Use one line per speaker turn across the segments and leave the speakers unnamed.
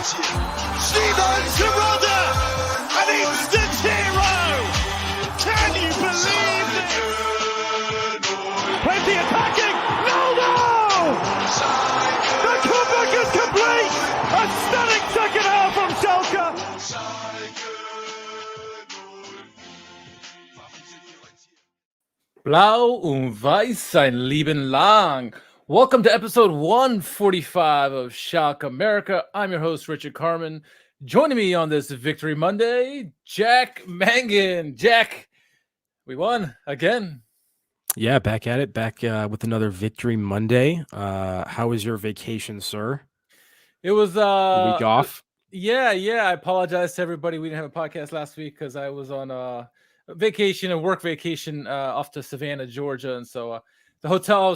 Steven Gerrard, an instant hero! Can you believe it? Plenty attacking! No! The comeback is complete! A stunning second half from Schalke!
Blau und Weiß sein Leben lang. Welcome to episode 145 of SchalkeMerica. I'm your host, Richard Carmen. Joining me on this Victory Monday, Jack Mangan. Jack, we won again.
Yeah, back at it, back with another Victory Monday. How was your vacation, sir?
It was
a week off.
Yeah. I apologize to everybody. We didn't have a podcast last week because I was on vacation, a work vacation off to Savannah, Georgia. And so the hotel I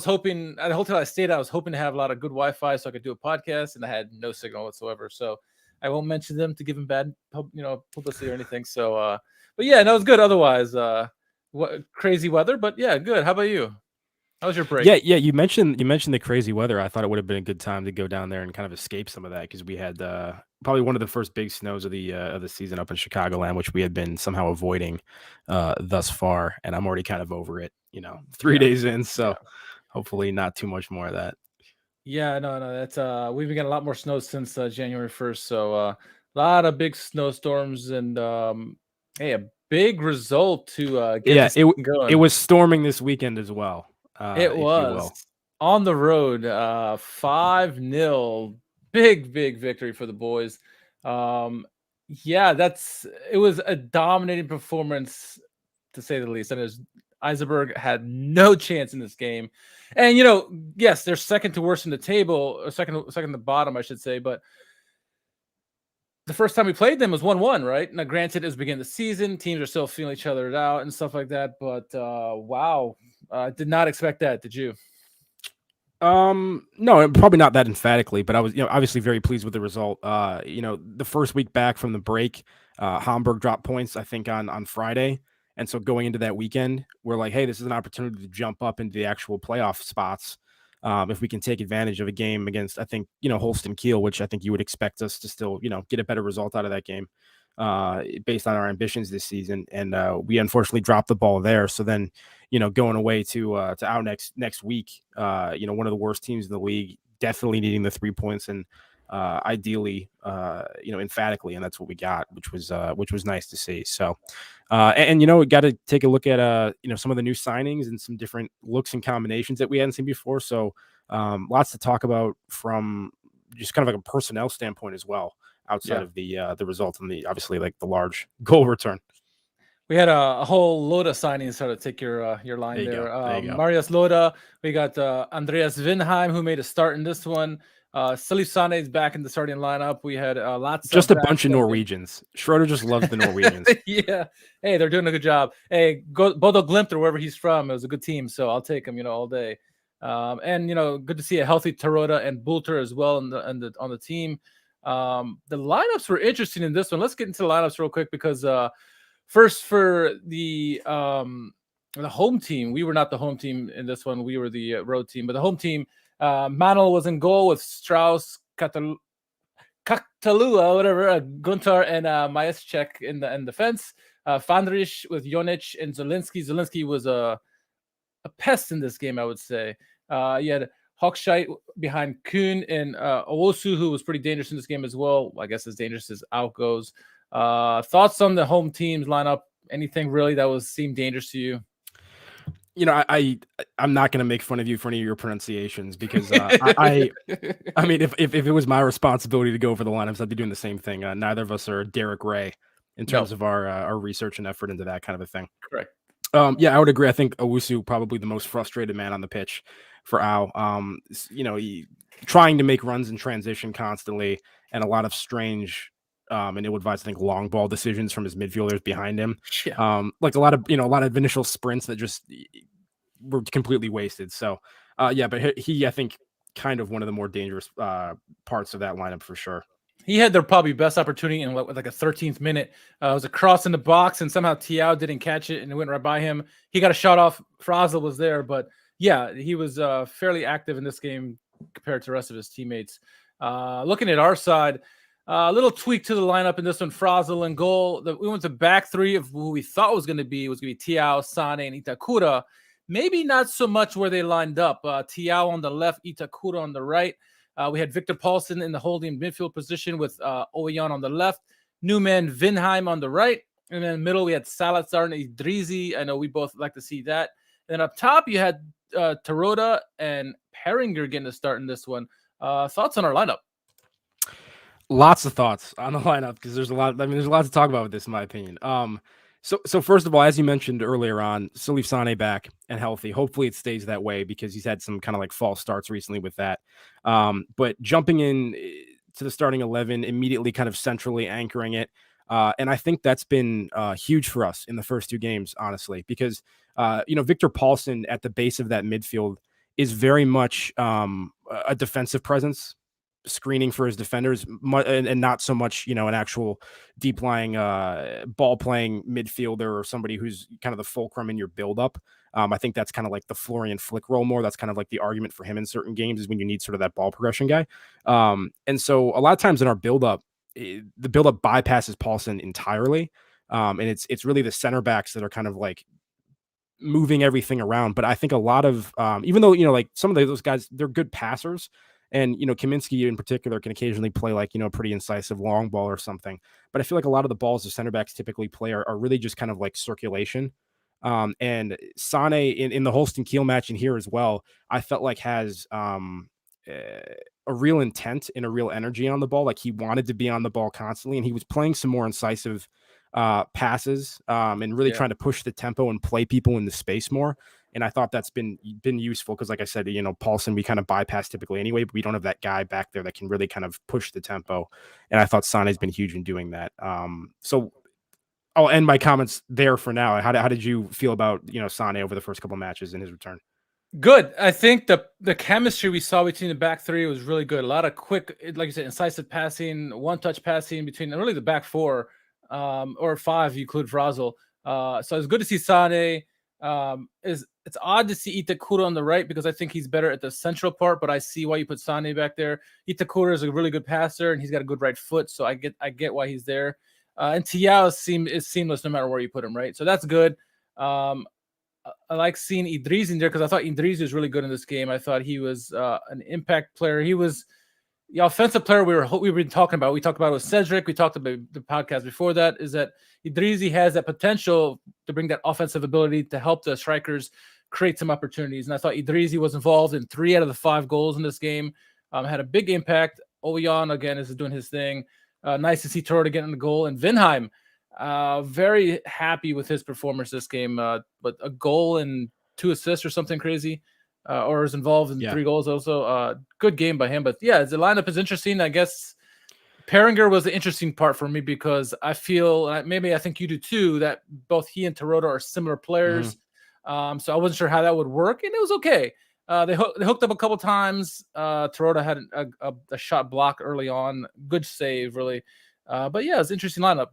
stayed at, I was hoping to have a lot of good Wi-Fi so I could do a podcast, and I had no signal whatsoever. So I won't mention them to give them bad, publicity or anything. So, but yeah, no, it was good. Otherwise, crazy weather, but yeah, good. How about you? How was your break?
Yeah. You mentioned the crazy weather. I thought it would have been a good time to go down there and kind of escape some of that because we had probably one of the first big snows of the season up in Chicagoland, which we had been somehow avoiding thus far, and I'm already kind of over it. 3 days in, so hopefully not too much more of that.
Yeah, no, that's we've been getting a lot more snow since January 1st, so a lot of big snowstorms, and hey, a big result to get this going.
It was storming this weekend as well.
It was on the road, 5-0, big victory for the boys. It was a dominating performance to say the least. And Eisenberg had no chance in this game, and yes, they're second to worst in the table, or second to bottom, I should say. But the first time we played them was 1-1, right? Now, granted, it was beginning of the season, teams are still feeling each other out and stuff like that. But wow, I did not expect that. Did you?
No, probably not that emphatically, but I was, obviously very pleased with the result. The first week back from the break, Hamburg dropped points, I think, on Friday. And so going into that weekend, we're like, hey, this is an opportunity to jump up into the actual playoff spots. If we can take advantage of a game against, I think, Holstein Kiel, which I think you would expect us to still, get a better result out of that game based on our ambitions this season. And we unfortunately dropped the ball there. So then, going away to out next week, one of the worst teams in the league, definitely needing the 3 points and ideally, emphatically, and that's what we got, which was nice to see. So, we got to take a look at some of the new signings and some different looks and combinations that we hadn't seen before. So, lots to talk about from just kind of like a personnel standpoint as well, outside of the result and obviously like the large goal return.
We had a whole load of signings, so to take your line there. Marius Loda, we got Andreas Winheim, who made a start in this one. Salif Sane is back in the starting lineup. We had Latza.
Just a bunch of Norwegians. Schroeder just loves the Norwegians.
Yeah. Hey, they're doing a good job. Hey, Bodo Glimt or wherever he's from. It was a good team, so I'll take him, all day. And good to see a healthy Taroda and Bulter as well on the team. The lineups were interesting in this one. Let's get into the lineups real quick because first for the home team, we were not the home team in this one. We were the road team, but the home team. Manuel was in goal with Strauss, Kaktalua, whatever, Guntar and Majeszczyk in the defense. Fandrich with Jonic and Zielinski. Zielinski was a pest in this game, I would say. You had Hochscheit behind Kuhn and Owosu, who was pretty dangerous in this game as well. I guess as dangerous as out goes. Thoughts on the home team's lineup? Anything really that seemed dangerous to you?
I'm not going to make fun of you for any of your pronunciations because I mean, if it was my responsibility to go over the lineups, I'd be doing the same thing. Neither of us are Derek Ray in terms of our research and effort into that kind of a thing.
Correct.
Yeah, I would agree. I think Owusu probably the most frustrated man on the pitch for Al. He trying to make runs in transition constantly and a lot of strange and ill-advised, I think, long ball decisions from his midfielders behind him.
Yeah.
Like a lot of initial sprints that just were completely wasted. So, but he, I think, kind of one of the more dangerous parts of that lineup for sure.
He had their probably best opportunity in like a 13th minute. It was a cross in the box, and somehow Tiao didn't catch it, and it went right by him. He got a shot off. Frazel was there, but yeah, he was fairly active in this game compared to the rest of his teammates. Looking at our side, A little tweak to the lineup in this one. Frazel and goal. We went to back three of who we thought was going to be Thiaw, Sane, and Itakura. Maybe not so much where they lined up. Thiaw on the left, Itakura on the right. We had Victor Paulsen in the holding midfield position with Oyan on the left, Newman, Vinheim on the right. And then in the middle, we had Zalazar and Idrizi. I know we both like to see that. And then up top, you had Taroda and Pieringer getting a start in this one. Thoughts on our lineup?
Lots of thoughts on the lineup because there's a lot. I mean, there's a lot to talk about with this, in my opinion. So first of all, as you mentioned earlier on, Salif Sane back and healthy. Hopefully, it stays that way because he's had some kind of like false starts recently with that. But jumping in to the starting 11, immediately kind of centrally anchoring it. And I think that's been huge for us in the first two games, honestly, because Victor Paulsen at the base of that midfield is very much a defensive presence, screening for his defenders, and not so much, an actual deep lying ball playing midfielder or somebody who's kind of the fulcrum in your buildup. I think that's kind of like the Florian Flick role more. That's kind of like the argument for him in certain games is when you need sort of that ball progression guy. And so a lot of times in our buildup, the buildup bypasses Paulsen entirely. And it's really the center backs that are kind of like moving everything around. But I think a lot of, even though, like some of those guys, they're good passers. And, Kaminsky in particular can occasionally play like, a pretty incisive long ball or something. But I feel like a lot of the balls the center backs typically play are really just kind of like circulation. And Sane in the Holstein Kiel match and here as well, I felt like has a real intent and a real energy on the ball. Like he wanted to be on the ball constantly, and he was playing some more incisive passes and really trying to push the tempo and play people in the space more. And I thought that's been useful because, like I said, Paulsen, we kind of bypass typically anyway, but we don't have that guy back there that can really kind of push the tempo. And I thought Sane's been huge in doing that. So I'll end my comments there for now. How did you feel about, Sane over the first couple of matches in his return?
Good. I think the chemistry we saw between the back three was really good. A lot of quick, like you said, incisive passing, one-touch passing between really the back four or five, if you include Frazel. So it's good to see Sane. It's odd to see Itakura on the right because I think he's better at the central part, but I see why you put Sane back there. Itakura is a really good passer and he's got a good right foot, so I get why he's there. And Thiaw is seamless no matter where you put him, right? So that's good. I like seeing Idrizi in there because I thought Idrizi was really good in this game. I thought he was an impact player. He was the offensive player we've been talking about. We talked about it with Cedric. We talked about the podcast before that. Is that Idrizi has that potential to bring that offensive ability to help the strikers create some opportunities. And I thought Idrizi was involved in 3 out of the 5 goals in this game. Had a big impact. Oyan again is doing his thing. Nice to see Torre getting the goal, and Vinheim. Very happy with his performance this game. But a goal and 2 assists or something crazy. Or is involved in 3 goals also. Good game by him. But yeah, the lineup is interesting. I guess Pieringer was the interesting part for me because I feel, maybe I think you do too, that both he and Taroda are similar players. So I wasn't sure how that would work, and it was okay. They hooked up a couple times. Taroda had a shot block early on. Good save, really. But yeah, it's an interesting lineup.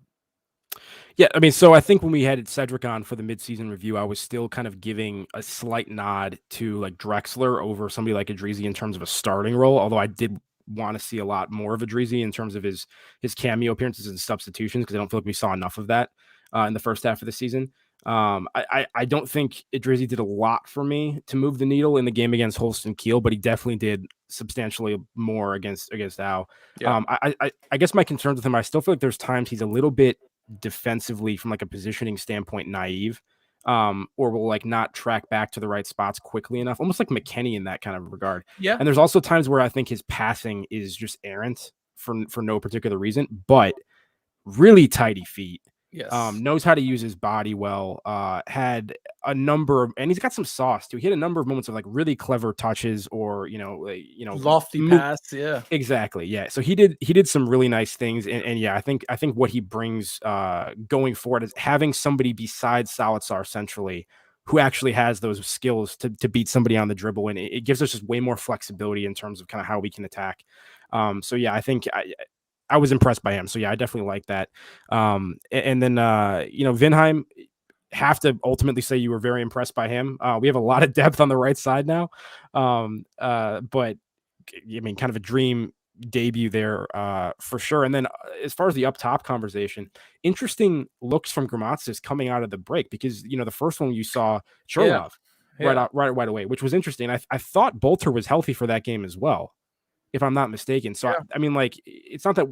Yeah, I mean, so I think when we had Cedric on for the midseason review, I was still kind of giving a slight nod to like Drexler over somebody like Idrizi in terms of a starting role, although I did want to see a lot more of Idrizi in terms of his cameo appearances and substitutions because I don't feel like we saw enough of that in the first half of the season. I don't think Idrizi did a lot for me to move the needle in the game against Holstein Kiel, but he definitely did substantially more against Au.
Yeah.
I guess my concerns with him, I still feel like there's times he's a little bit defensively from like a positioning standpoint naive, or will like not track back to the right spots quickly enough, almost like McKennie in that kind of regard.
Yeah.
And there's also times where I think his passing is just errant for no particular reason, but really tidy feet.
Yes.
Knows how to use his body well. Had a number of, and he's got some sauce too. He had a number of moments of like really clever touches, or
lofty pass. Yeah,
exactly. Yeah. So he did some really nice things, and yeah, I think what he brings going forward is having somebody besides Zalazar centrally who actually has those skills to beat somebody on the dribble, and it gives us just way more flexibility in terms of kind of how we can attack. So yeah, I think I was impressed by him. So yeah, I definitely like that. And then Vinheim, have to ultimately say you were very impressed by him. We have a lot of depth on the right side now. But I mean, kind of a dream debut there for sure. And then as far as the up top conversation, interesting looks from Gramatsis coming out of the break, because the first one you saw Churlov right away, which was interesting. I thought Bolter was healthy for that game as well, if I'm not mistaken. So I mean, like, it's not that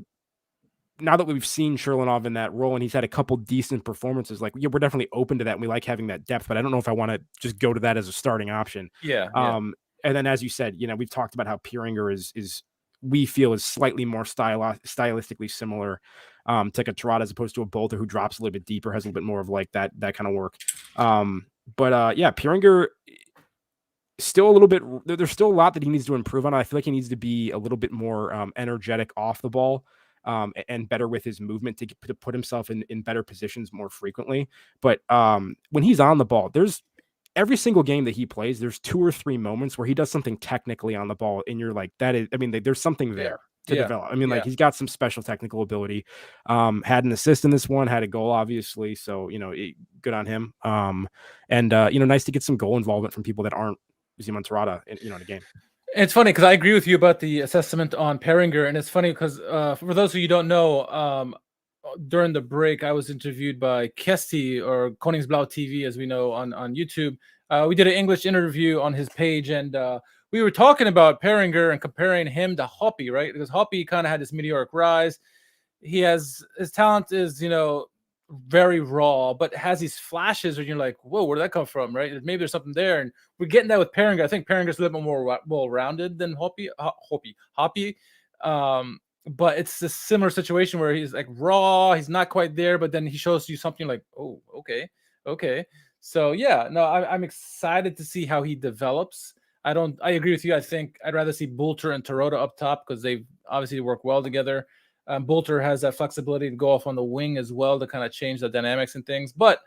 now that we've seen Sherlinov in that role and he's had a couple decent performances, like, yeah, we're definitely open to that and we like having that depth, but I don't know if I want to just go to that as a starting option. And then, as you said, we've talked about how Pieringer is we feel is slightly more stylistically similar to like a Terada, as opposed to a Bolter who drops a little bit deeper, has a little bit more of like that kind of work. But Pieringer still a little bit, there's still a lot that he needs to improve on. I feel like he needs to be a little bit more energetic off the ball, and better with his movement to put himself in better positions more frequently. But when he's on the ball, there's every single game that he plays, there's 2 or 3 moments where he does something technically on the ball, and you're like, that is, I mean, there's something there to develop. I mean, like, he's got some special technical ability. Had an assist in this one, had a goal, obviously. So, good on him. And nice to get some goal involvement from people that aren't Simon Terada in a game.
It's funny because I agree with you about the assessment on Pieringer, and it's funny because for those of you who don't know, during the break, I was interviewed by Kesti, or Koningsblauw TV, as we know, on YouTube. We did an English interview on his page, and we were talking about Pieringer and comparing him to Hoppy, right? Because Hoppy kind of had this meteoric rise. His talent is, very raw, but has these flashes where you're like, whoa, where did that come from, right? Maybe there's something there, and we're getting that with Pieringer. I think Pieringer's a little bit more well-rounded than Hoppy. But it's this similar situation where he's like raw, he's not quite there, but then he shows you something like, oh, okay. So yeah, no, I'm excited to see how he develops. I agree with you. I think I'd rather see Bolter and Terota up top because they obviously work well together. Bolter has that flexibility to go off on the wing as well to kind of change the dynamics and things. But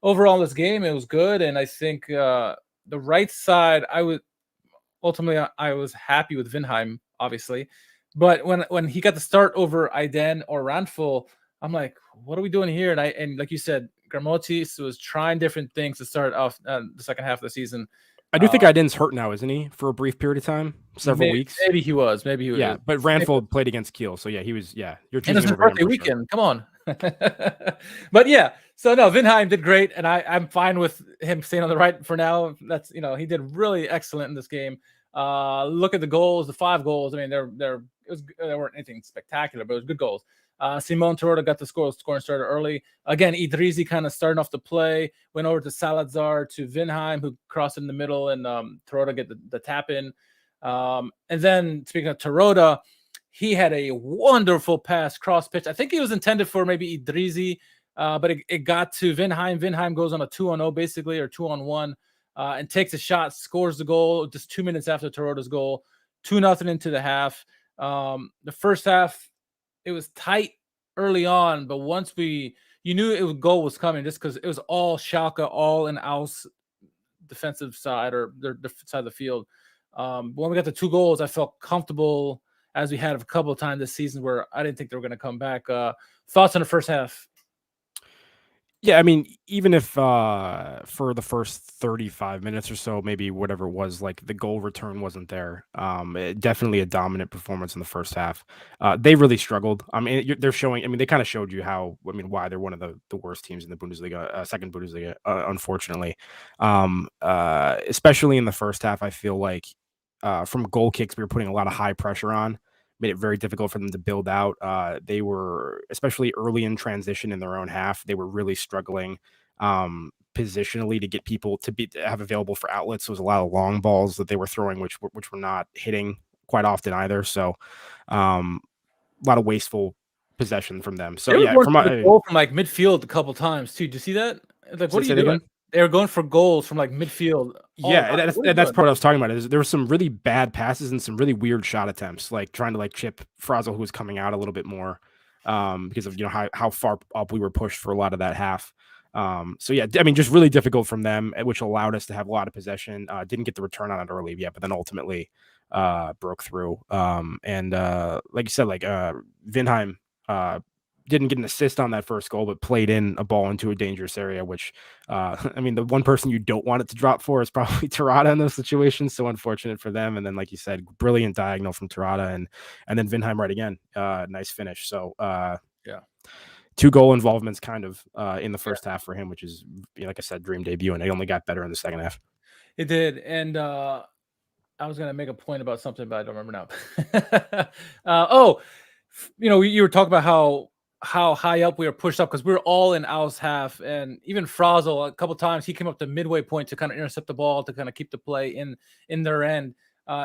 overall, this game, it was good. And I think the right side, I was happy with Vinheim, obviously. But when he got the start over Aiden or Ranful, I'm like, what are we doing here? And like you said, Gramotis was trying different things to start off the second half of the season.
I do think Aiden's hurt now, isn't he? For a brief period of time, several weeks.
Maybe he was.
Yeah, but Ranful played against Kiel, so yeah, he was. Yeah, you're choosing.
And it's his birthday weekend. Sure. Come on. But yeah, so no, Vinheim did great, and I'm fine with him staying on the right for now. That's he did really excellent in this game. Look at the goals, the 5 goals. I mean, they weren't anything spectacular, but it was good goals. Simon Terota got the scoring started early. Again, Idrizi kind of starting off the play, went over to Zalazar to Vinheim, who crossed in the middle, and Terota get the tap in. And then speaking of Terota, he had a wonderful pass cross pitch. I think he was intended for maybe Idrizi, but it got to Vinheim. Vinheim goes on a 2-on-0 basically, or 2-on-1, and takes a shot, scores the goal just 2 minutes after Terota's goal. 2-0 into the half. The first half, it was tight early on, but once you knew goal was coming just because it was all Schalke, all in Aus defensive side or their side of the field. When we got the 2 goals, I felt comfortable, as we had a couple of times this season where I didn't think they were going to come back. Thoughts on the first half?
Yeah, I mean, even if for the first 35 minutes or so, maybe whatever it was, like the goal return wasn't there. Definitely a dominant performance in the first half. They really struggled. I mean, they're showing. I mean, they kind of showed you why they're one of the worst teams in the Bundesliga, second Bundesliga, unfortunately. Especially in the first half, I feel like from goal kicks, we were putting a lot of high pressure on. Made it very difficult for them to build out. They were, especially early in transition in their own half, they were really struggling positionally to get people to have available for outlets. So it was a lot of long balls that they were throwing, which were not hitting quite often either. So a lot of wasteful possession from them. So yeah,
from like midfield a couple times too. Do you see that? Like, what are you doing? They were going for goals from like midfield.
Yeah, that's part of what I was talking about. Is there were some really bad passes and some really weird shot attempts, like trying to chip Frazel, who was coming out a little bit more because of how far up we were pushed for a lot of that half. So yeah, I mean, just really difficult from them, which allowed us to have a lot of possession. Didn't get the return on it early, but then ultimately broke through. And like you said, Vinheim didn't get an assist on that first goal, but played in a ball into a dangerous area, which, I mean, the one person you don't want it to drop for is probably Terada in those situations. So unfortunate for them. And then, like you said, brilliant diagonal from Terada, and then Vinheim right again. Nice finish. So,
Yeah.
2 goal involvements kind of in the first half for him, which is, like I said, dream debut, and it only got better in the second half.
It did. And I was going to make a point about something, but I don't remember now. You were talking about how high up we were pushed up because we were all in Al's half, and even Frazel a couple times he came up the midway point to kind of intercept the ball to kind of keep the play in their end.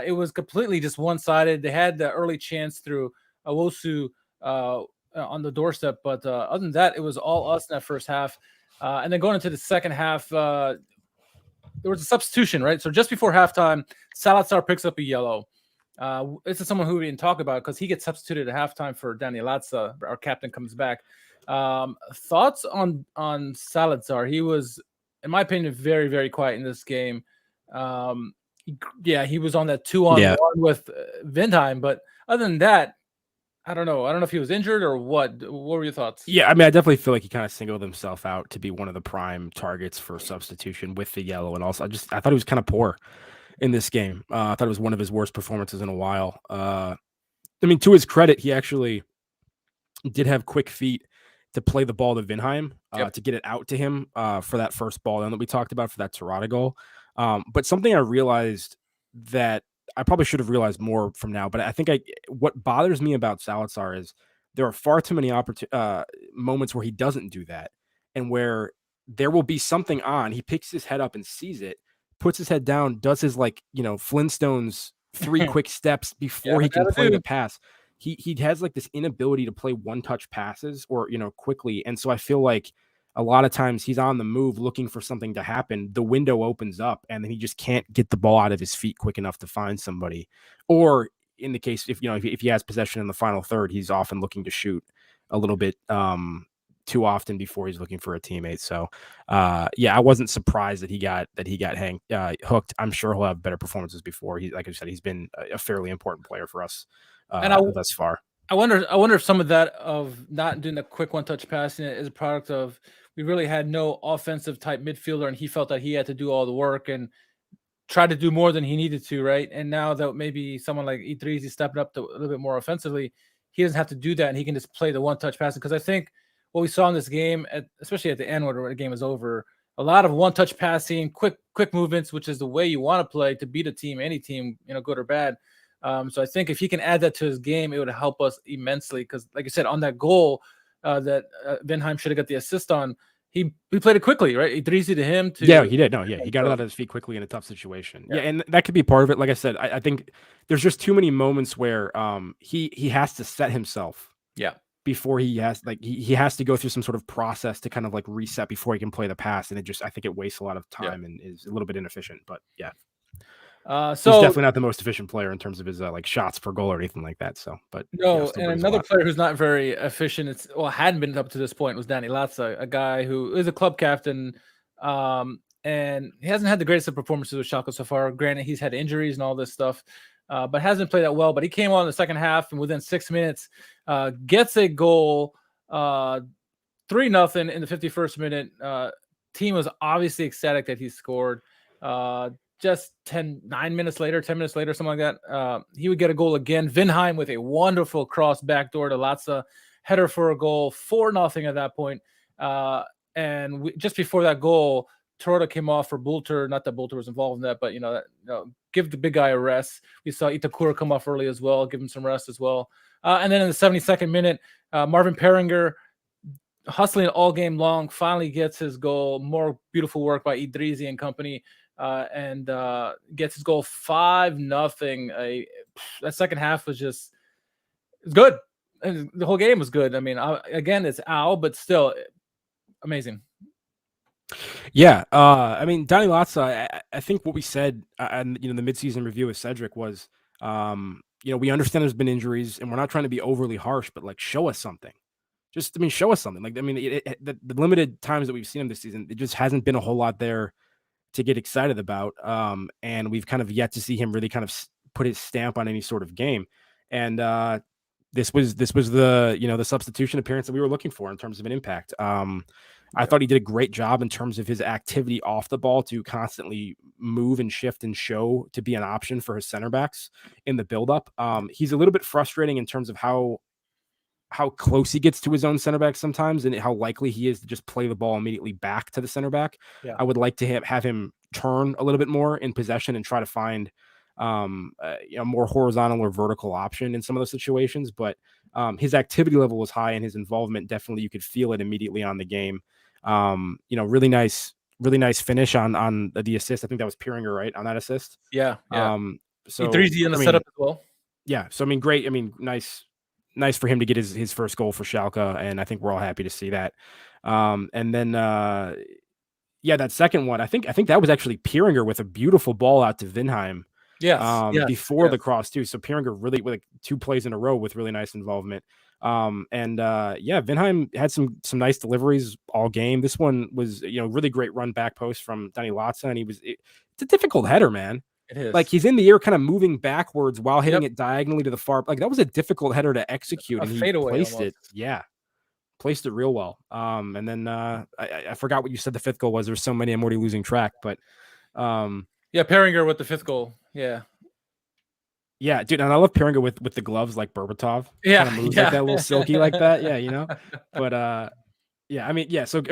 It was completely just one-sided. They had the early chance through Awosu on the doorstep, but other than that, it was all us in that first half. And then going into the second half, there was a substitution, right? So just before halftime, Zalazar picks up a yellow. This is someone who we didn't talk about because he gets substituted at halftime for Danny Latza. Our captain comes back. Thoughts on Zalazar? He was, in my opinion, very, very quiet in this game. He was on that 2-on-1 with Vinheim, but other than that, I don't know. I don't know if he was injured or what. What were your thoughts?
Yeah, I mean, I definitely feel like he kind of singled himself out to be one of the prime targets for substitution with the yellow, and also I thought he was kind of poor in this game. I thought it was one of his worst performances in a while. I mean, to his credit, he actually did have quick feet to play the ball to Vinheim, to get it out to him for that first ball that we talked about for that Terada goal. But something I realized that I probably should have realized more from now, but I think what bothers me about Zalazar is there are far too many moments where he doesn't do that, and where there will be something on. He picks his head up and sees it, puts his head down, does his Flintstones 3 quick steps before he can play the pass. He has like this inability to play one-touch passes or quickly, and so I feel like a lot of times he's on the move looking for something to happen. The window opens up and then he just can't get the ball out of his feet quick enough to find somebody. Or in the case, if he has possession in the final third, he's often looking to shoot a little bit too often before he's looking for a teammate. So I wasn't surprised that he got hooked. I'm sure he'll have better performances before. Like I said, he's been a fairly important player for us thus far.
I wonder if some of that of not doing the quick one-touch passing is a product of we really had no offensive type midfielder, and he felt that he had to do all the work and try to do more than he needed to, right? And now that maybe someone like Idrizi stepping up a little bit more offensively, he doesn't have to do that, and he can just play the one-touch passing. Because I think what we saw in this game, especially at the end when the game was over, a lot of one-touch passing, quick movements, which is the way you want to play to beat a team, any team, good or bad. So I think if he can add that to his game, it would help us immensely. Because, like you said, on that goal that Vinheim should have got the assist on, he played it quickly, right? Idrizi to him.
He did. He got it out of his feet quickly in a tough situation. Yeah, and that could be part of it. Like I said, I think there's just too many moments where he has to set himself.
Yeah.
Before he has he has to go through some sort of process to kind of reset before he can play the pass, and I think it wastes a lot of time and is a little bit inefficient. But yeah. He's definitely not the most efficient player in terms of his shots per goal or anything like that. So, but
no, and another player who's not very efficient, hadn't been up to this point, was Danny Latza, a guy who is a club captain, and he hasn't had the greatest of performances with Schalke so far. Granted, he's had injuries and all this stuff, but hasn't played that well. But he came on in the second half, and within 6 minutes, gets a goal, 3-0 in the 51st minute. Team was obviously ecstatic that he scored. Just 10 minutes later, something like that, he would get a goal again. Vinheim with a wonderful cross backdoor to Latza, header for a goal, 4-0 at that point. And just before that goal, Terada came off for Bulter. Not that Bulter was involved in that, but give the big guy a rest. We saw Itakura come off early as well, give him some rest as well. And then in the 72nd minute, Marvin Pieringer, hustling all game long, finally gets his goal. More beautiful work by Idrizi and company. And gets his goal 5-0. That second half was just good. And the whole game was good. I mean, again, it's Al, but still amazing.
Yeah, I mean, Danny Latza, I think what we said, and the midseason review with Cedric was, we understand there's been injuries, and we're not trying to be overly harsh, but show us something. Show us something. The limited times that we've seen him this season, it just hasn't been a whole lot there to get excited about. And we've kind of yet to see him really kind of put his stamp on any sort of game. And this was the the substitution appearance that we were looking for in terms of an impact. I thought he did a great job in terms of his activity off the ball to constantly move and shift and show to be an option for his center backs in the buildup. He's a little bit frustrating in terms of how close he gets to his own center back sometimes and how likely he is to just play the ball immediately back to the center back.
Yeah.
I would like to have him turn a little bit more in possession and try to find more horizontal or vertical option in some of those situations. But his activity level was high and his involvement, definitely, you could feel it immediately on the game. Really nice finish on the assist. I think that was Pieringer, right, on that assist.
Yeah.
So
Idrizi in the setup as well.
Yeah. So great. Nice for him to get his first goal for Schalke, and I think we're all happy to see that. And then that second one, I think that was actually Pieringer with a beautiful ball out to Vinheim. Before the cross too. So Pieringer really with 2 plays in a row with really nice involvement. Vinheim had some nice deliveries all game. This one was really great run back post from Danny Latza, and it's a difficult header, man.
It is.
Like, he's in the air kind of moving backwards while hitting it diagonally to the far. Like, that was a difficult header to execute, and he placed it. Yeah, placed it real well. And then I forgot what you said the 5th goal was. There's so many, I'm already losing track. But
Pieringer with the 5th goal.
Yeah, dude, and I love Pieringer with the gloves like Berbatov.
Yeah,
kind of moves like that, a little silky like that. Yeah, But so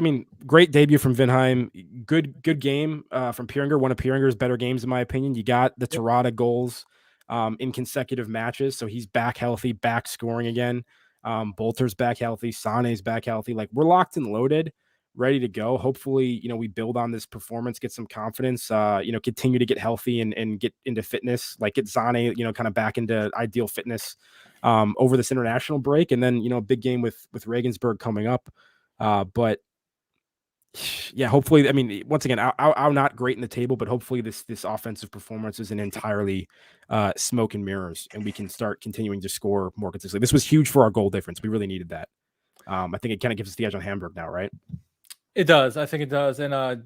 great debut from Vinheim. Good game from Pieringer. One of Pieringer's better games, in my opinion. You got the Tirada goals in consecutive matches, so he's back healthy, back scoring again. Bolter's back healthy, Sane's back healthy. Like, we're locked and loaded, ready to go. Hopefully, we build on this performance, get some confidence, continue to get healthy and get into fitness, like get Zane, kind of back into ideal fitness over this international break. And then, a big game with Regensburg coming up. But yeah, hopefully, once again, I'm not great in the table, but hopefully this offensive performance isn't entirely smoke and mirrors, and we can start continuing to score more consistently. This was huge for our goal difference. We really needed that. I think it kind of gives us the edge on Hamburg now, right?
It does. I think it does. And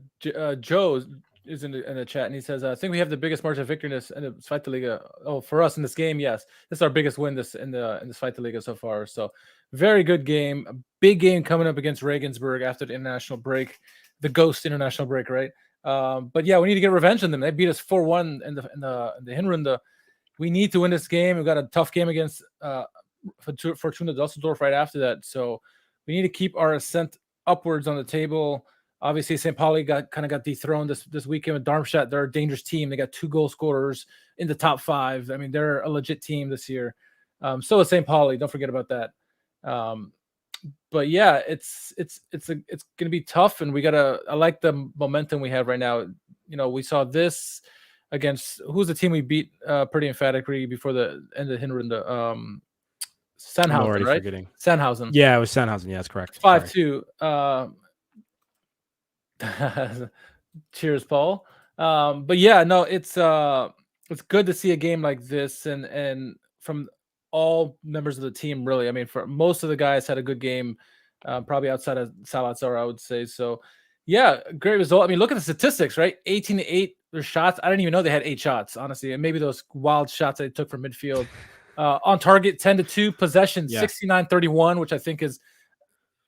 Joe is in the chat, and he says, I think we have the biggest margin of victory in the Zweite Liga. Oh, for us in this game, yes. This is our biggest win in the Zweite Liga so far. So very good game. A big game coming up against Regensburg after the international break, the ghost international break, right? But yeah, we need to get revenge on them. They beat us 4-1 in the Hinrunde. We need to win this game. We've got a tough game against Fortuna Düsseldorf right after that. So we need to keep our ascent upwards on the table. Obviously, St. Pauli got dethroned this weekend with Darmstadt. They're a dangerous team. They got 2 goal scorers in the top 5. I mean, they're a legit team this year. So is St. Pauli. Don't forget about that. But yeah, it's going to be tough, and I like the momentum we have right now. We saw this against who's the team we beat pretty emphatically before the end of the Hinrunde. Sandhausen, right?
Forgetting.
Sandhausen.
Yeah, it was Sandhausen. Yeah, that's correct.
5-2. Cheers, Paul. But yeah, no, it's good to see a game like this, and from all members of the team, really. I mean, for most of the guys had a good game, probably outside of Zalazar, I would say. So yeah, great result. I mean, look at the statistics, right? 18-8 their shots. I didn't even know they had 8 shots, honestly, and maybe those wild shots they took from midfield. On target 10-2, possession 69-31, which I think is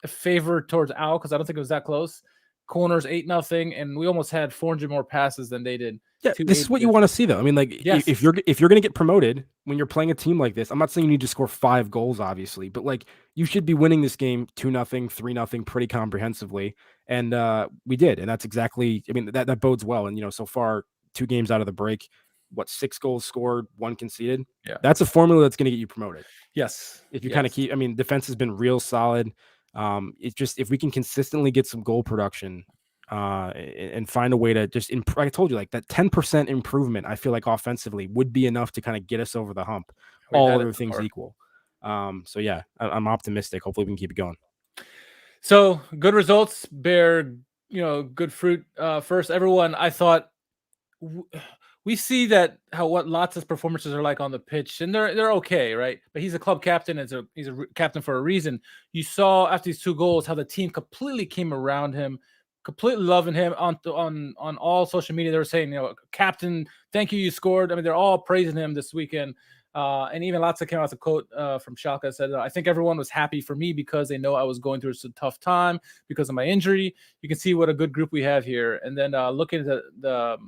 a favor towards Al, because I don't think it was that close. Corners 8-0, and we almost had 400 more passes than they did.
Yeah, this is what you want to see, though. I mean, like, if you're going to get promoted when you're playing a team like this, I'm not saying you need to score 5 goals, obviously, but like, you should be winning this game 2-0, 3-0 pretty comprehensively, and we did, and that's exactly. I mean, that bodes well. And so far, 2 games out of the break, 6 goals scored, 1 conceded.
Yeah,
that's a formula that's going to get you promoted.
Yes,
if you kind of keep. I mean, defense has been real solid. It's just if we can consistently get some goal production and find a way to just I told you, like, that 10% improvement, I feel like offensively would be enough to kind of get us over the hump. All other things equal. So yeah, I'm optimistic. Hopefully we can keep it going.
So good results bear, good fruit. First, everyone, I thought we see what Latza's performances are like on the pitch, and they're okay, right? But he's a club captain, and he's a captain for a reason. You saw after these 2 goals how the team completely came around him, completely loving him on all social media. They were saying, captain, thank you scored. I mean, they're all praising him this weekend. And even Latza came out with a quote from Schalke, said, I think everyone was happy for me because they know I was going through a tough time because of my injury. You can see what a good group we have here. And then looking at the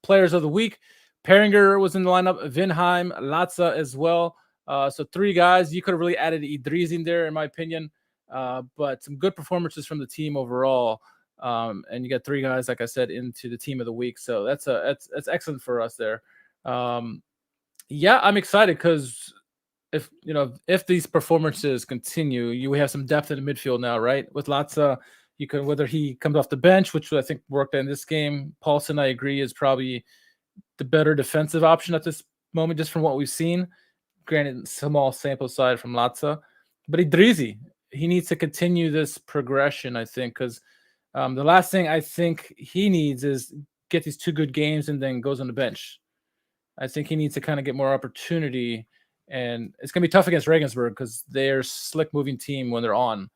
players of the week, Pieringer was in the lineup, Vinheim, Latza as well. So 3 guys. You could have really added Idrizi in there, in my opinion. But some good performances from the team overall. And you got 3 guys, like I said, into the team of the week. So that's excellent for us there. Yeah, I'm excited because if these performances continue, we have some depth in the midfield now, right? With Latza, you can, whether he comes off the bench, which I think worked in this game. Paulson, I agree, is probably the better defensive option at this moment, just from what we've seen. Granted, small sample size from Latza, but Idrizi, he needs to continue this progression, I think, because the last thing I think he needs is get these 2 good games and then goes on the bench. I think he needs to kind of get more opportunity, and it's going to be tough against Regensburg because they're a slick moving team when they're on.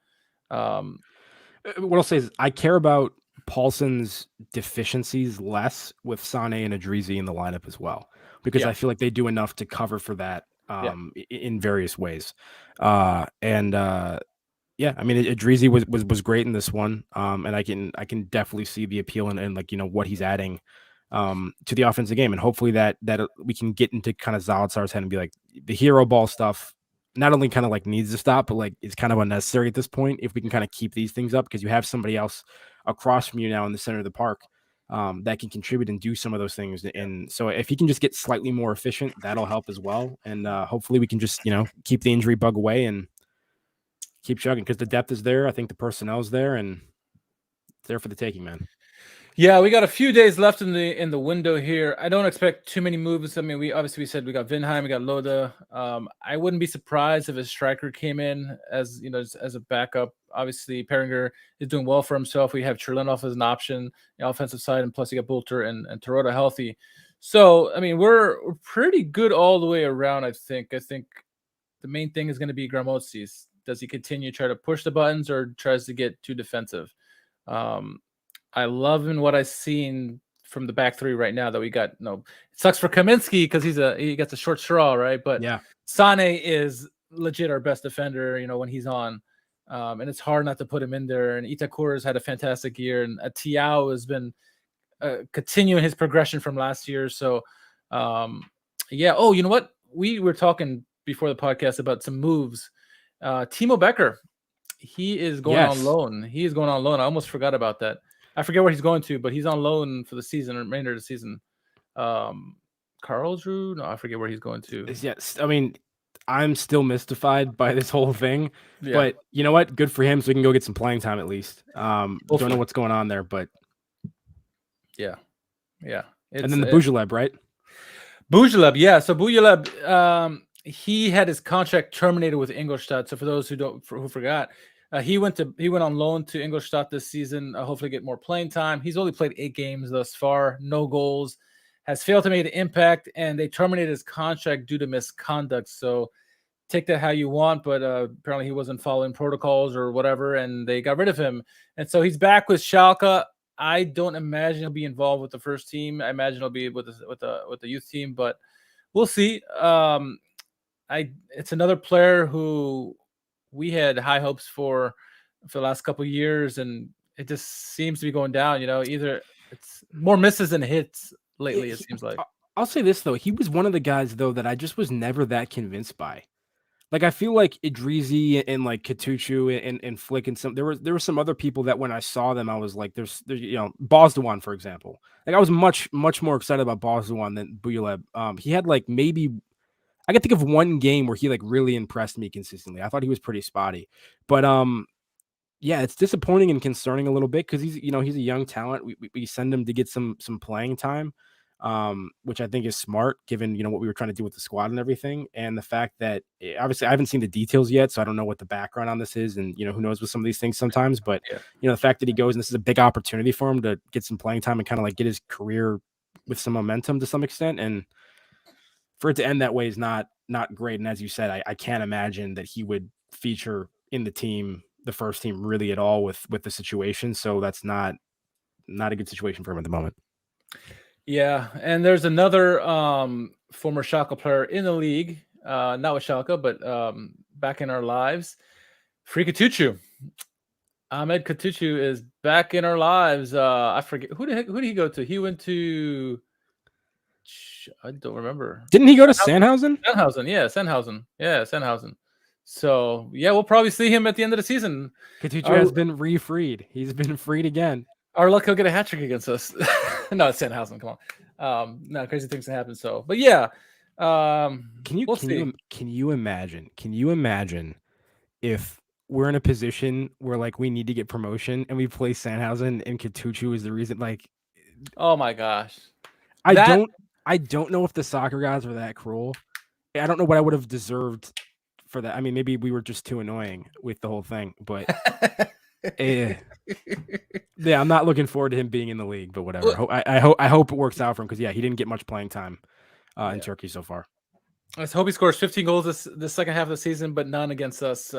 What I'll say is I care about Paulson's deficiencies less with Sane and Idrizi in the lineup as well, because I feel like they do enough to cover for that in various ways. Yeah, I mean, Idrizi was great in this one, and I can definitely see the appeal and like what he's adding to the offensive game, and hopefully that we can get into kind of Zalazar's head and be like, the hero ball stuff not only kind of like needs to stop, but like it's kind of unnecessary at this point if we can kind of keep these things up, because you have somebody else across from you now in the center of the park that can contribute and do some of those things. And so if he can just get slightly more efficient, that'll help as well. And hopefully we can just keep the injury bug away and keep chugging, because the depth is there. I think the personnel is there, and it's there for the taking, man.
Yeah, we got a few days left in the window here. I don't expect too many moves. I mean, we said we got Vinheim, we got Loda. I wouldn't be surprised if a striker came in as as a backup. Obviously, Pieringer is doing well for himself. We have Cherlenov as an option, the offensive side, and plus you got Bulter and Tarota healthy. So I mean, we're pretty good all the way around. I think the main thing is going to be Gramozis. Does he continue to try to push the buttons or tries to get too defensive? I love in what I've seen from the back 3 right now that we got. It sucks for Kaminsky because he gets a short straw, right? But
yeah,
Sane is legit our best defender, when he's on. And it's hard not to put him in there. And Itakura's had a fantastic year, and Tiao has been continuing his progression from last year. So, yeah. Oh, you know what? We were talking before the podcast about some moves. Timo Becker, he is going on loan. He is going on loan. I almost forgot about that. I forget where he's going to, but he's on loan for the season, remainder of the season. Karlsruhe? No, I forget where he's going to.
Yes, I mean, I'm still mystified by this whole thing, but you know what? Good for him, so we can go get some playing time at least. Don't know what's going on there, but
yeah.
And then the Boujaleb, right?
Boujaleb, yeah. So Boujaleb, he had his contract terminated with Ingolstadt. So for those who forgot, he went on loan to Ingolstadt this season. Hopefully get more playing time. He's only played 8 games thus far, no goals, has failed to make an impact, and they terminated his contract due to misconduct. So take that how you want, but apparently he wasn't following protocols or whatever, and they got rid of him. And so he's back with Schalke. I don't imagine he'll be involved with the first team. I imagine he'll be with the youth team, but we'll see. It's another player who we had high hopes for the last couple of years, and it just seems to be going down. Either it's more misses than hits lately. It seems like.
I'll say this though, he was one of the guys though that I just was never that convinced by. Like I feel like Idrizi and like Katuchu and Flick and there were some other people that when I saw them I was like, there's Bozdogan, for example. Like I was much more excited about Bozdogan than Boujaleb. He had like maybe. I can think of one game where he like really impressed me consistently. I thought he was pretty spotty, but yeah, it's disappointing and concerning a little bit because he's a young talent. We send him to get some playing time, which I think is smart given what we were trying to do with the squad and everything, and the fact that obviously I haven't seen the details yet, so I don't know what the background on this is, and who knows with some of these things sometimes. But the fact that he goes and this is a big opportunity for him to get some playing time and kind of like get his career with some momentum to some extent, and for it to end that way is not great. And as you said, I can't imagine that he would feature in the first team really at all with the situation. So that's not a good situation for him at the moment.
Yeah, and there's another former Schalke player in the league, not with Schalke, but back in our lives. Free Katuchu. Ahmed Katuchu is back in our lives. I forget who did he go to? He went to I don't remember.
Didn't he go to Sandhausen?
Sandhausen, yeah, Sandhausen. Yeah, Sandhausen. So yeah, we'll probably see him at the end of the season.
Katuchu has been refreed. He's been freed again.
Our luck he'll get a hat trick against us. No, it's Sandhausen. Come on. No, crazy things can happen. So, but yeah. We'll see.
Can you imagine if we're in a position where like we need to get promotion and we play Sandhausen and Katuchu is the reason? Like,
oh my gosh,
I don't know if the soccer guys were that cruel. I don't know what I would have deserved for that. I mean, maybe we were just too annoying with the whole thing, but yeah, I'm not looking forward to him being in the league, but whatever. I hope it works out for him because he didn't get much playing time in Turkey so far.
Let's hope he scores 15 goals this second half of the season, but none against us.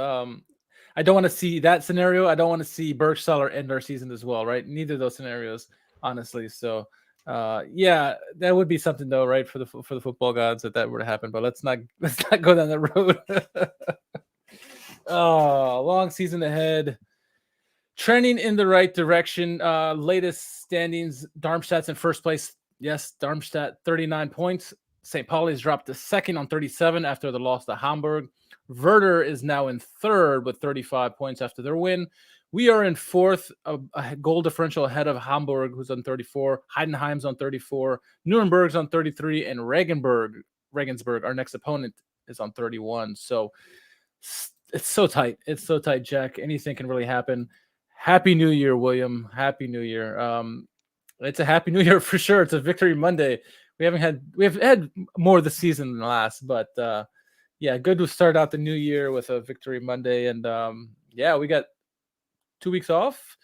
I don't want to see that scenario. I don't want to see Bergstaller end our season as well, right? Neither of those scenarios, honestly. So, yeah, that would be something though, right, for the football gods if that were to happen. But let's not go down that road. Oh, long season ahead. Trending in the right direction. Latest standings: Darmstadt's in first place. Yes, Darmstadt 39 points. St. Pauli's dropped to second on 37 after the loss to Hamburg. Werder is now in third with 35 points after their win. We are in fourth, a goal differential ahead of Hamburg, who's on 34. Heidenheim's on 34. Nuremberg's on 33. And Regensburg, our next opponent, is on 31. So it's so tight. It's so tight, Jack. Anything can really happen. Happy New Year, William. Happy New Year. It's a Happy New Year for sure. It's a Victory Monday. We have had more this season than last, but yeah, good to start out the new year with a Victory Monday. And yeah, we got 2 weeks off,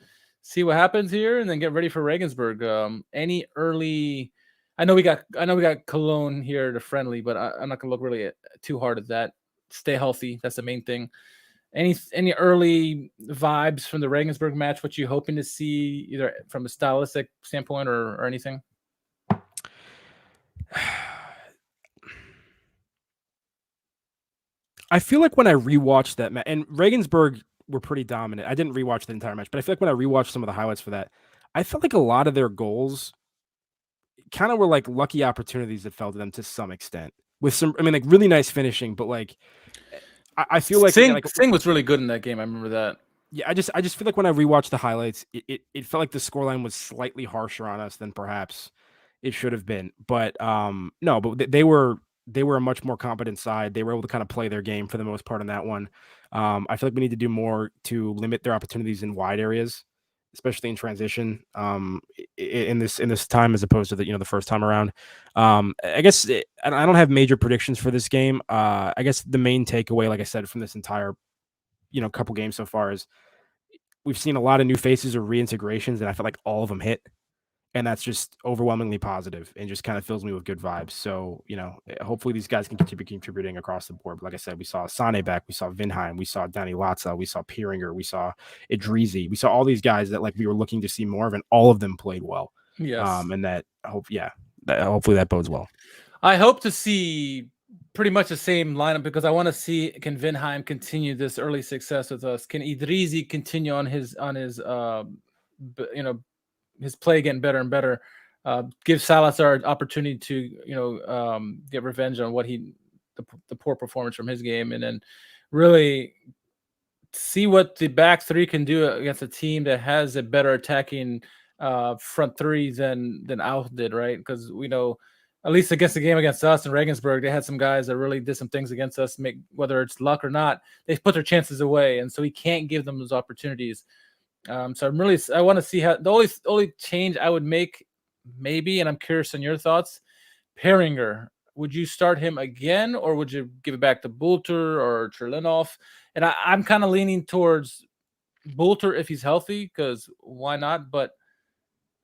see what happens here, and then get ready for Regensburg. Any early? I know we got Cologne here to friendly, but I'm not gonna look really too hard at that. Stay healthy. That's the main thing. Any early vibes from the Regensburg match? What you hoping to see, either from a stylistic standpoint or anything?
I feel like when I rewatched that match, and Regensburg were pretty dominant. I didn't rewatch the entire match, but I feel like when I rewatched some of the highlights for that, I felt like a lot of their goals kind of were like lucky opportunities that fell to them to some extent. With some, I mean, like really nice finishing, but like I feel like
Singh was really good in that game. I remember that.
Yeah, I just feel like when I rewatched the highlights, it felt like the scoreline was slightly harsher on us than perhaps it should have been. But no, but they were a much more competent side. They were able to kind of play their game for the most part on that one. I feel like we need to do more to limit their opportunities in wide areas, especially in transition. In this time as opposed to the first time around. I guess I don't have major predictions for this game. I guess the main takeaway, like I said, from this entire couple games so far is we've seen a lot of new faces or reintegrations, and I feel like all of them hit. And that's just overwhelmingly positive and just kind of fills me with good vibes. So, hopefully these guys can continue contributing across the board. But like I said, we saw Sane back, we saw Vinheim, we saw Danny Latza, we saw Pieringer, we saw Idrizi, we saw all these guys that like we were looking to see more of, and all of them played well.
Yes.
And hopefully that bodes well.
I hope to see pretty much the same lineup because I want to see, can Vinheim continue this early success with us? Can Idrizi continue on his his play getting better and better? Give Zalazar an opportunity to get revenge on what the poor performance from his game, and then really see what the back three can do against a team that has a better attacking front three than Out did, right? Because we know, at least against the game against us in Regensburg, they had some guys that really did some things against us. Whether it's luck or not, they put their chances away, and so we can't give them those opportunities. So I want to see how the only change I would make, maybe, and I'm curious on your thoughts. Pieringer, would you start him again, or would you give it back to Bulter or Cherlinov? And I'm kind of leaning towards Bulter if he's healthy, because why not? But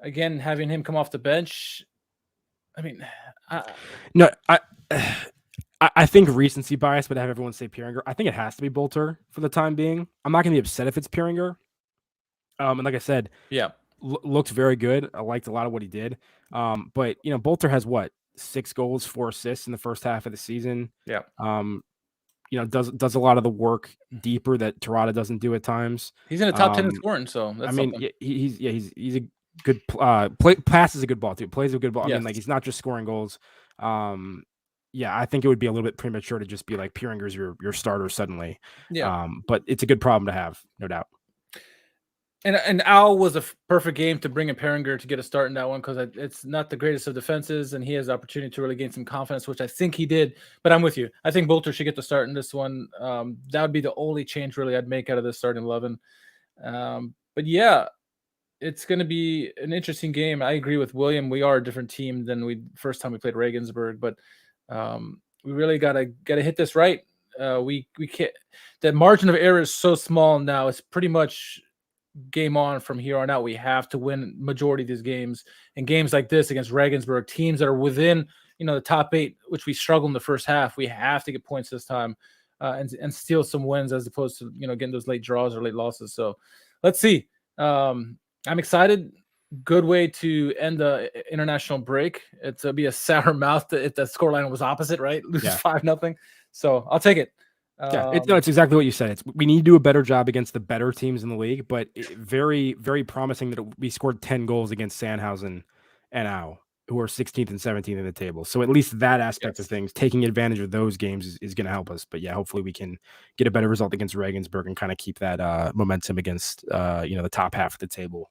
again, having him come off the bench, I mean,
I think recency bias would have everyone say Pieringer. I think it has to be Bulter for the time being. I'm not going to be upset if it's Pieringer. And like I said,
yeah,
looked very good. I liked a lot of what he did. But Bolter has 6 goals, 4 assists in the first half of the season.
Yeah.
Does a lot of the work deeper that Tirada doesn't do at times.
He's in the top 10 in scoring, so that's something.
He's a good passes a good ball too. Plays a good ball.
Yes.
I mean, he's not just scoring goals. I think it would be a little bit premature to just be like Pieringer's your starter suddenly.
Yeah.
But it's a good problem to have, no doubt.
And Al was a perfect game to bring in Pieringer to get a start in that one because it's not the greatest of defenses, and he has the opportunity to really gain some confidence, which I think he did. But I'm with you. I think Bolter should get the start in this one. That would be the only change really I'd make out of this starting 11. But yeah, it's going to be an interesting game. I agree with William. We are a different team than first time we played Regensburg, but we really gotta hit this right. We can't. The margin of error is so small now. It's pretty much game on from here on out. We have to win majority of these games, and games like this against Regensburg, teams that are within the top 8, which we struggled in the first half. We have to get points this time and steal some wins as opposed to getting those late draws or late losses. So let's see. I'm excited. Good way to end the international break. It'll be a sour mouth if the scoreline was opposite, right? Loses 5-0. So I'll take it.
It's exactly what you said. We need to do a better job against the better teams in the league, but very, very promising that we scored 10 goals against Sandhausen and Au, who are 16th and 17th in the table. So at least that aspect of things, taking advantage of those games is going to help us. But yeah, hopefully we can get a better result against Regensburg and kind of keep that momentum against the top half of the table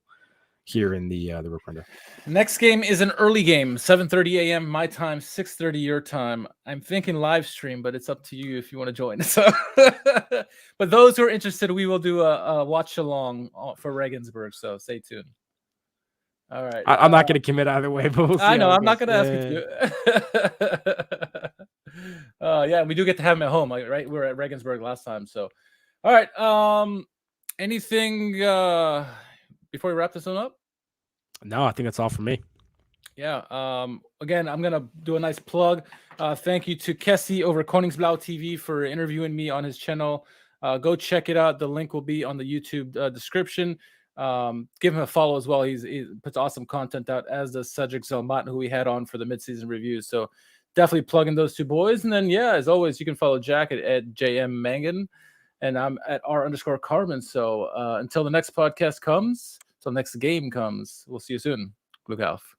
here in the Rückrunde.
Next game is an early game, 7:30 a.m. my time, 6:30 your time. I'm thinking live stream, but it's up to you if you want to join. So, but those who are interested, we will do a watch along for Regensburg. So stay tuned. All right.
I'm not going to commit either way, but we'll see.
I know I'm not going to ask you to. Yeah, we do get to have him at home, right? We were at Regensburg last time. So, all right. Anything before we wrap this one up?
No, I think that's all for me.
Yeah. Again, I'm gonna do a nice plug. Thank you to Kessie over Koningsblau TV for interviewing me on his channel. Go check it out. The link will be on the YouTube description. Give him a follow as well. He puts awesome content out, as does Cedric Zelmat, who we had on for the midseason reviews. So definitely plugging those two boys. And then as always, you can follow Jack at JM Mangan, and I'm at R_Carbon. So until the next podcast comes. Till next game comes. We'll see you soon. Glück auf.